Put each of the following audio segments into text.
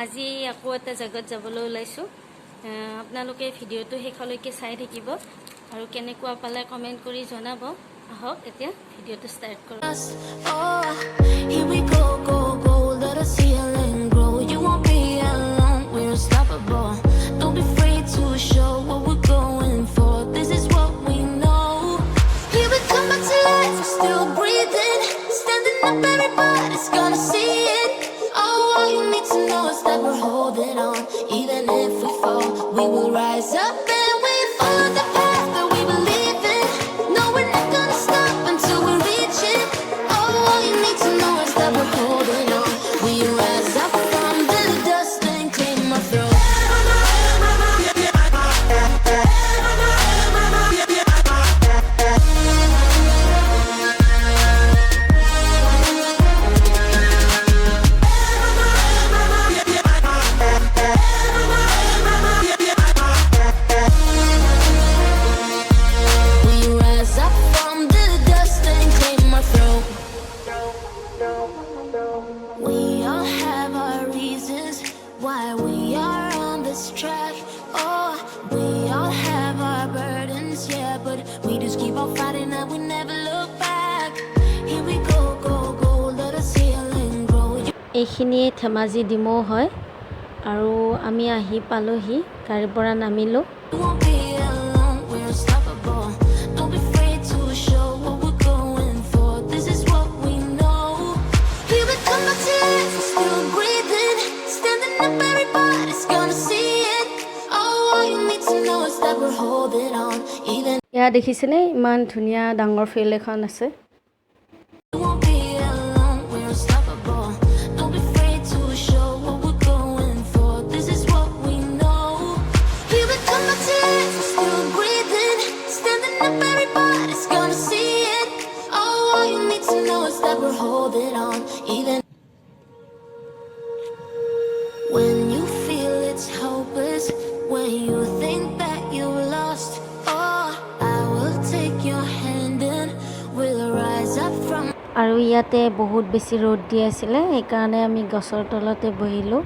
আজি আকৌ এটা জায়গাত যাবলৈ ওলাইছো আপোনালোকে ভিডিওটো শেষলৈকে চাই থাকিব আৰু কেনেকুৱা পালে কমেন্ট কৰি জনাব আহক এতিয়া ভিডিওটো ষ্টাৰ্ট কৰো Here we go, go, go, let us heal and grow. You won't be alone, we're unstoppable. Don't be afraid to show what we're going for. This is what we know. Here we come back to life, we're still breathing. Standing up, everybody's gonna see it. Oh, all you need to know is that we're holding on. Even if we fall, we will rise up and we follow the path that we believe in. No, we're not gonna stop until we reach it. Oh, all you need to know is that we're holding on. We rise up from the dust and claim our throne. We rise up from the dust and claim our throne. We all have our reasons why we are on this track. Oh, we all have our burdens, yeah, but we just keep on fighting and we never look back. Here we go, go, go, let us heal and grow. এইখিনিয়ে ধেমাজি ডিমৌ হয় আৰু আমি আহি পালোহি গাড়ীৰ পৰা নামিলো You won't be alone, we're unstoppable. Don't be afraid to show what we're going for. This is what we know. Here we come back to life, we're still breathing. Standing up, everybody's gonna see it. Oh, all you need to know is that we're holding on. Even ইয়া দেখিছেনে ইমান ধুনীয়া ডাঙৰ field এখন আছে you won't be alone, we're unstoppable. Don't be afraid to show what we're going for. This is what we know. Here we come back to life, we're still breathing. Standing up, everybody's gonna see it. Oh, all you need to know is that we're holding on. Even when you feel it's hopeless, when you think that you're lost, oh, I will take your hand and we'll rise up from. আৰু ইয়াতে বহুত বেছি ৰ'দ দি আছিলে সেইকাৰণে আমি গছৰ তলতে বহিলো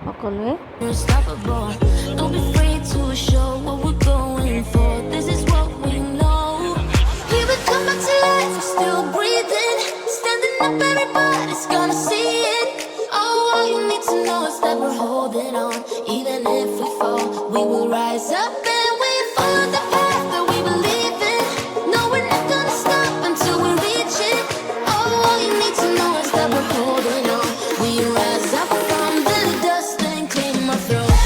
সকলোৱে We're unstoppable. Don't be afraid to show what we're going for. This is what we know. Here we come back to life, we're still breathing. Standing up, everybody's gonna see it. Oh, all you need to know is that we're holding on. Even if we fall, we will rise up and we follow the path that we believe in. No, we're not gonna stop until we reach it. Oh, all you need to know is that we're holding on. We rise up from the dust and claim our throne.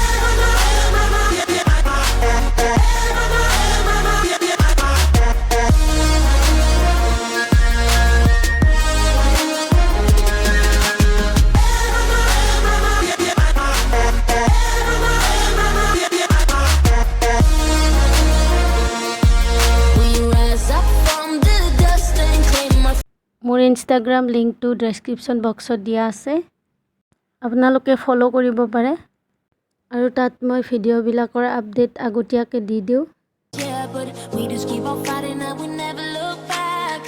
We rise up from the dust and claim our মোৰ Instagram লিংকটো description বক্সত দিয়া আছে আপোনালোকে follow' কৰিব পাৰে আৰু তাত মই ভিডিঅ'বিলাকৰ আপডেট আগতীয়াকৈ দি দিওঁ yeah, but we just keep on fighting and we never look back.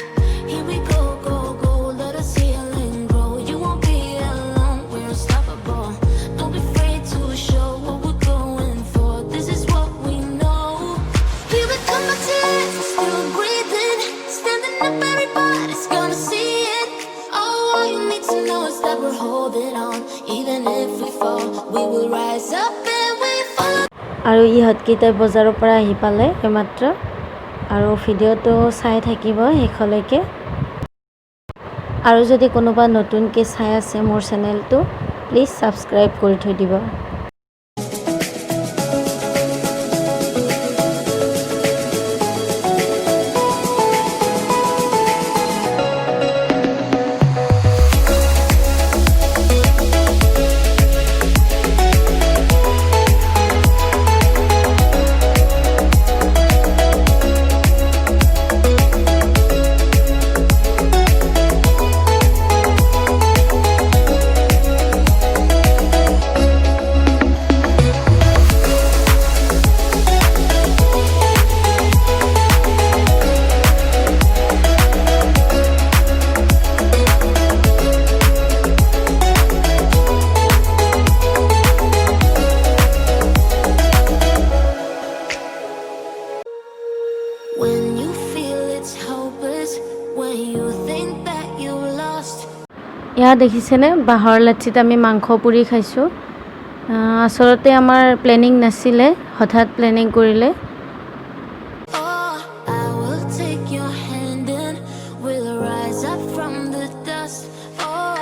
Here we go, go, go, let us heal and grow. You won't be alone, we're unstoppable. Don't be afraid to show what we're going for. This is what we know. Here we come back to life, we're still breathing. Standing up, everybody's gonna see it. Oh, all you need to know is that we're holding on. Even if we fall, we will rise up and we follow. আৰু ইহঁতকেইটাই বজাৰৰ পৰা আহি পালে এইমাত্ৰ আৰু ভিডিঅ'টো চাই থাকিব শেষলৈকে আৰু যদি কোনোবা নতুনকৈ চাই আছে মোৰ চেনেলটো প্লিজ ছাবস্ক্ৰাইব কৰি থৈ দিব এয়া দেখিছেনে বাঁহৰ লাচিত আমি মাংস পুৰি খাইছোঁ আচলতে আমাৰ প্লেনিং নাছিলে হঠাৎ প্লেনিং কৰিলে Oh, I will take your hand and we'll rise up from the dust. Oh,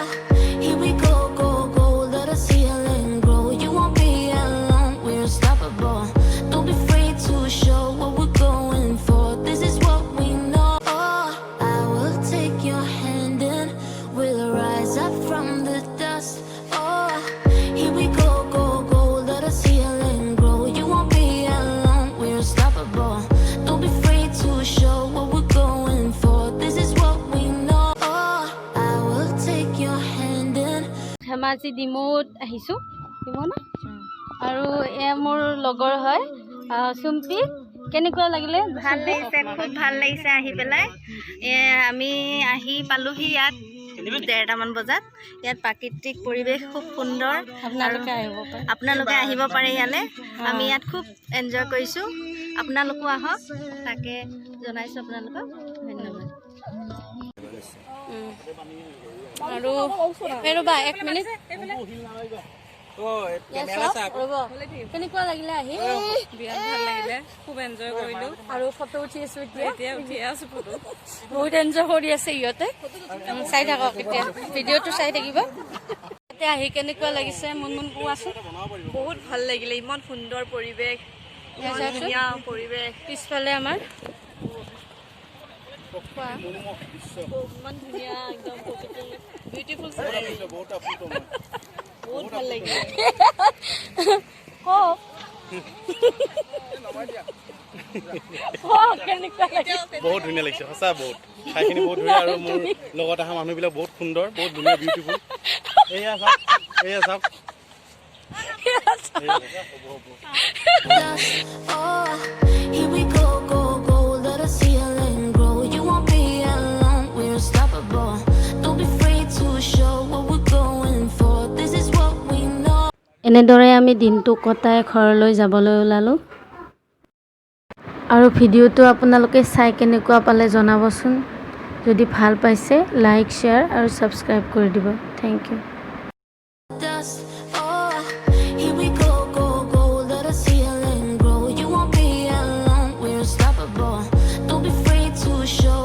here we go, go, go, let us heal and grow. You won't be alone, we're unstoppable. Don't be afraid to show what we're going for. This is what we know. Oh, I will take your hand and we'll rise up from the dust. Oh, here we go, go, go, let us heal and grow. You won't be alone, we're unstoppable. Don't be afraid to show what we're going for. This is what we know. Oh, I will take your hand and Dhemaji Dimowত আহিছোঁ Dimow না আৰু এয়া মোৰ লগৰ হয় চুম্পি কেনেকুৱা লাগিলে ভাল লাগিছে খুব ভাল লাগিছে আহি পেলাই আমি আহি পালোহি ইয়াত 1:30 মান বজাত ইয়াত প্ৰাকৃতিক পৰিৱেশ খুব সুন্দৰ আপোনালোকে আহিব পাৰে ইয়ালে আমি ইয়াত খুব এনজয় কৰিছোঁ আপোনালোকো আহক তাকে জনাইছোঁ আপোনালোকক ধন্যবাদ আৰু ৰ'বা 1 মিনিট কেনেকুৱা লাগিলে আহি বিৰাট ভাল লাগিলে খুব এনজয় কৰিলো আৰু ফটো উঠি আছো এতিয়া উঠি আছো ফটো বহুত এনজয় কৰি আছে ইহঁতে চাই থাকক এতিয়া ভিডিঅ'টো চাই থাকিব এতিয়া আহি কেনেকুৱা লাগিছে মুনমুন কোৱাচোন বহুত ভাল লাগিলে ইমান সুন্দৰ পৰিৱেশ ধুনীয়া পৰিৱেশ পিছফালে আমাৰ ইমান ধুনীয়া একদম বিউটিফুল বহুত ভাল লাগিলে বহুত ধুনীয়া লাগিছে সঁচা বহুত ঠাইখিনি বহুত ধুনীয়া আৰু মোৰ লগত অহা মানুহবিলাক বহুত সুন্দৰ বহুত ধুনীয়া বিউটিফুল এয়া চাওক oh, here we go, go, go, let us heal and grow. You won't be alone, we're unstoppable. Don't be afraid to show what we're going for. This is what we know. এনেদৰে আমি দিনটো কটাই ঘৰলৈ যাবলৈ ওলালোঁ আৰু ভিডিঅ'টো আপোনালোকে চাই কেনেকুৱা পালে জনাবচোন যদি ভাল পাইছে লাইক শ্বেয়াৰ আৰু ছাবস্ক্ৰাইব কৰি দিব thank you Dust. Oh, here we go, go, go, let us heal and grow. You won't be alone, we're unstoppable. Don't be afraid to show